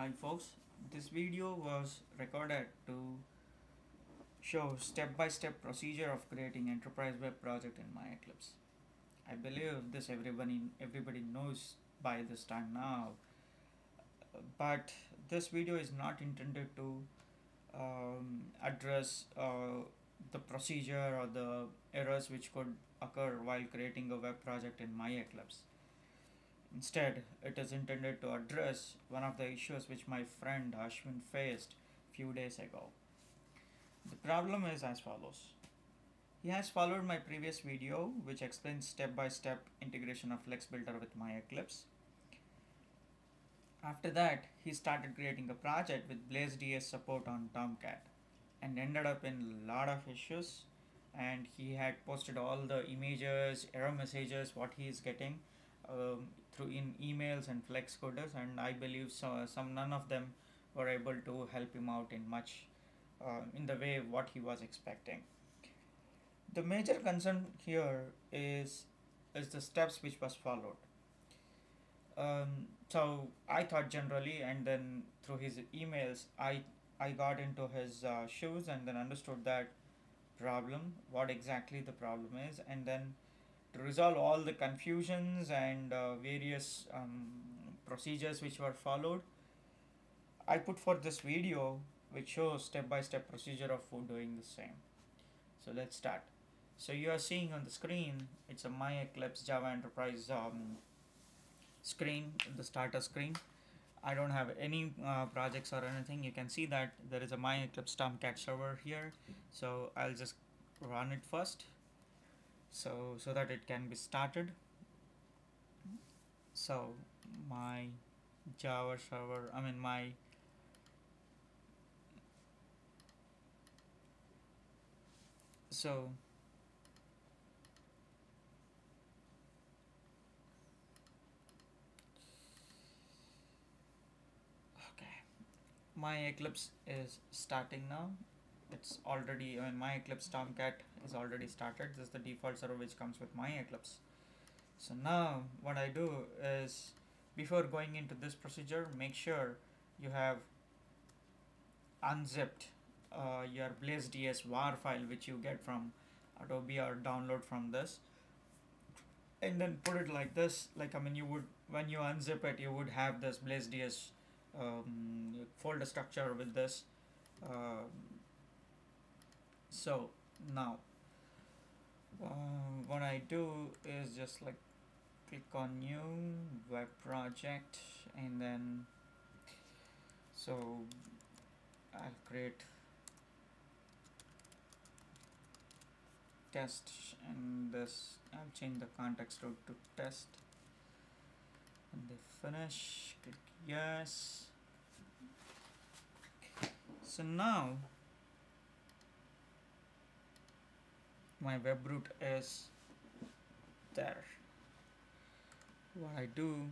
Hi folks, this video was recorded to show step-by-step procedure of creating enterprise web project in MyEclipse. I believe this everybody knows by this time now, but this video is not intended to address the procedure or the errors which could occur while creating a web project in MyEclipse. Instead, it is intended to address one of the issues which my friend Ashwin faced few days ago. The problem is as follows. He has followed my previous video which explains step-by-step integration of Flex Builder with MyEclipse. After that, he started creating a project with BlazeDS support on Tomcat and ended up in a lot of issues, and he had posted all the images, error messages what he is getting through in emails and Flex coders, and I believe none of them were able to help him out in much in the way what he was expecting. The major concern here is the steps which was followed. So I thought generally, and then through his emails, I got into his shoes and then understood that problem, what exactly the problem is, and then to resolve all the confusions and various procedures which were followed, I put forth this video which shows step-by-step procedure of doing the same. So let's start. So you are seeing on the screen, it's a MyEclipse Java Enterprise screen, the starter screen. I don't have any projects or anything. You can see that there is a MyEclipse Tomcat server here. So I'll just run it first, so that it can be started. So my Java server, so MyEclipse is starting now. It's already, MyEclipse Tomcat is already started. This is the default server which comes with MyEclipse. So now what I do is, before going into this procedure, make sure you have unzipped your BlazeDS WAR file which you get from Adobe or download from this, and then put it like this. You would, when you unzip it, you would have this BlazeDS folder structure with this. So now what I do is just like click on new web project, and then so I'll create test, and this I'll change the context root to test, and they finish, click yes. So now my web root is there. What I do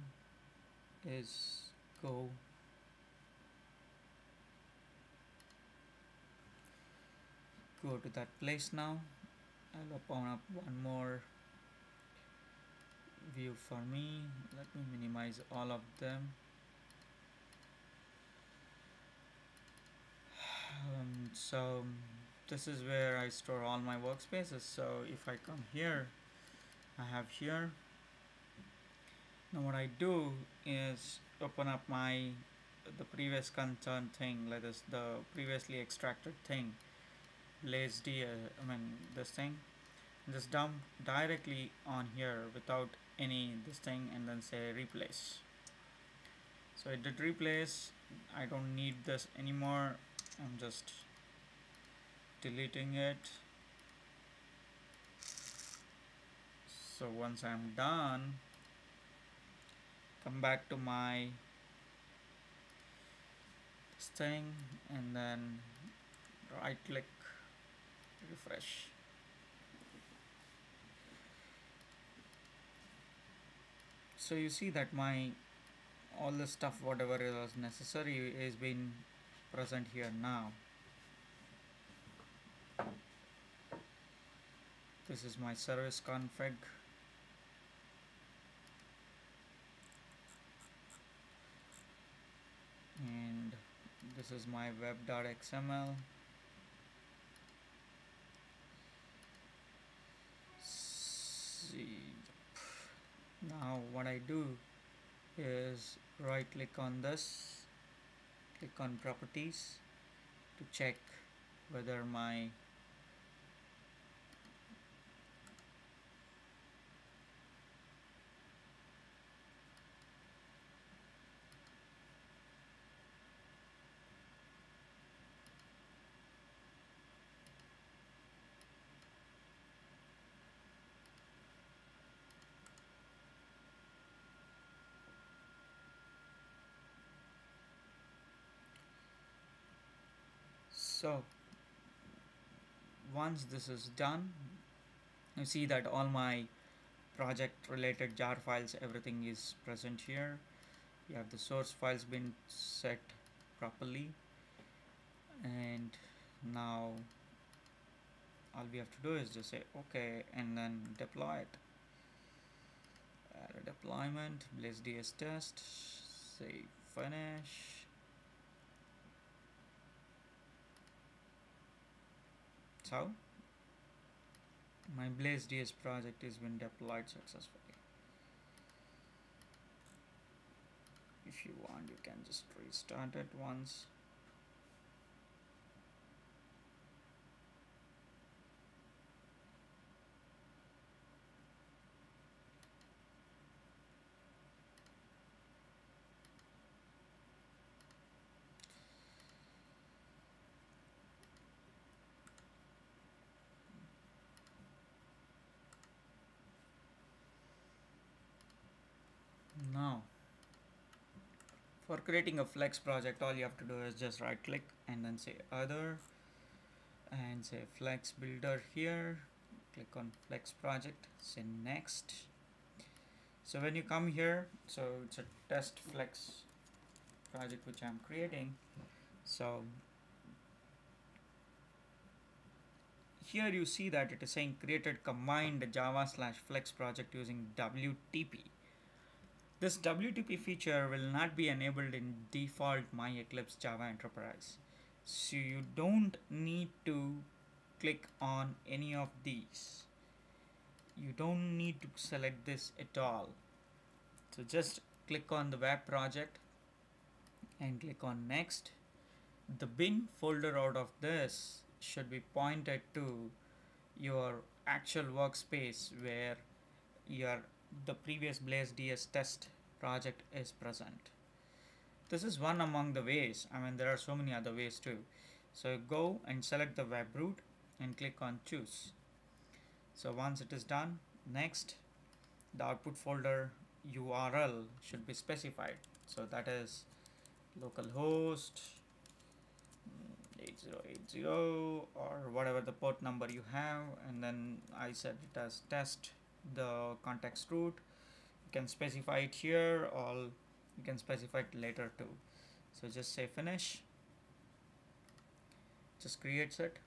is go to that place now. I'll open up one more view for me. Let me minimize all of them. So this is where I store all my workspaces. So if I come here, I have here. Now what I do is open up the previous concern thing, like the previously extracted thing, BlazeDS, this thing, just dump directly on here without any this thing, and then say replace. So it did replace. I don't need this anymore. I'm just deleting it. So once I'm done, come back to my this thing, and then right click, refresh. So you see that all the stuff whatever was necessary is being present here now. This is my service config, and this is my web.xml. See, now what I do is right click on this, click on properties to check whether my so once this is done, you see that all my project related jar files, everything is present here. You have the source files been set properly, and now all we have to do is just say okay and then deploy it. Add a deployment, BlazeDS test, say finish. So my BlazeDS project has been deployed successfully. If you want, you can just restart it once. Now, for creating a Flex project, all you have to do is just right click and then say other and say Flex Builder here. Click on Flex project, say next. So when you come here, so it's a test Flex project which I'm creating. So here you see that it is saying created combined java/flex project using WTP. This WTP feature will not be enabled in default MyEclipse Java Enterprise. So you don't need to click on any of these. You don't need to select this at all. So just click on the web project and click on next. The bin folder out of this should be pointed to your actual workspace where the previous BlazeDS test project is present. This is one among the ways. I mean, there are so many other ways too. So go and select the web root and click on choose. So once it is done, next the output folder URL should be specified. So that is localhost 8080 or whatever the port number you have, and then I set it as test the context root. You can specify it here or you can specify it later too. So just say finish, just creates it,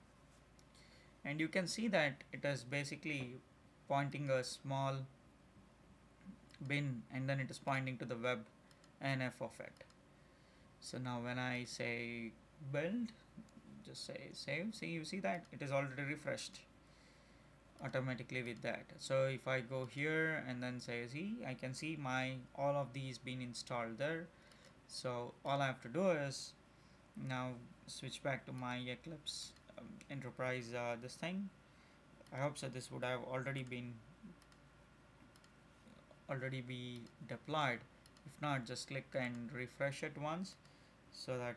and you can see that it is basically pointing a small bin and then it is pointing to the web NF of it. So now when I say build, just say save, see, you see that it is already refreshed automatically with that. So if I go here and then say see, I can see my all of these being installed there. So all I have to do is now switch back to my Eclipse enterprise this thing. I hope so this would have already be deployed. If not, just click and refresh it once so that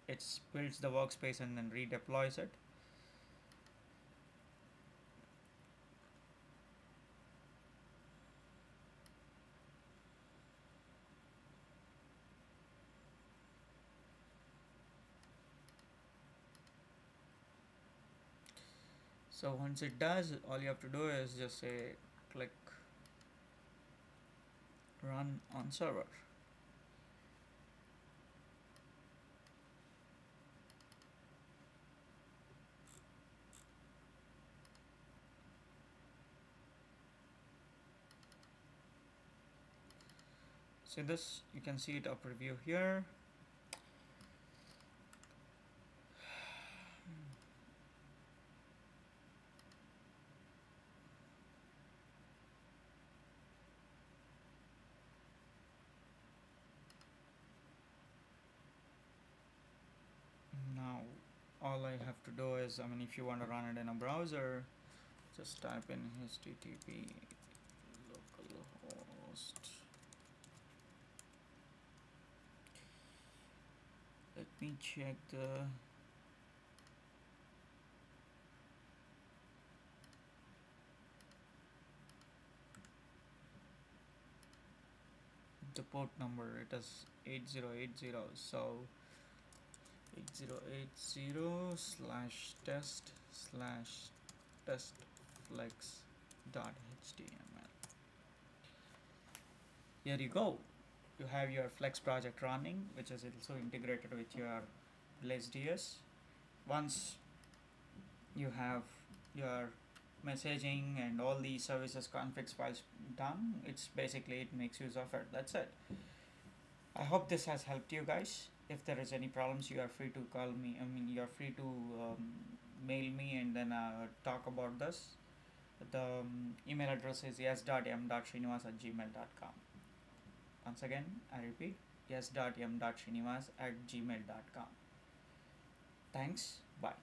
it builds the workspace and then redeploys it. So once it does, all you have to do is just say click run on server. See this, you can see it up preview here. all I have to do is, I mean, if you want to run it in a browser, just type in http localhost. Let me check the port number. It is 8080, so 8080 slash test slash testflex.html. Here you go. You have your Flex project running, which is also integrated with your BlazeDS. Once you have your messaging and all the services configs files done, it's basically, it makes use of it. That's it. I hope this has helped you guys. If there is any problems, you are free to call me. I mean, you are free to mail me and then talk about this. The email address is yes.m.srinivas@gmail.com. Once again, I repeat, yes.m.srinivas@gmail.com. Thanks. Bye.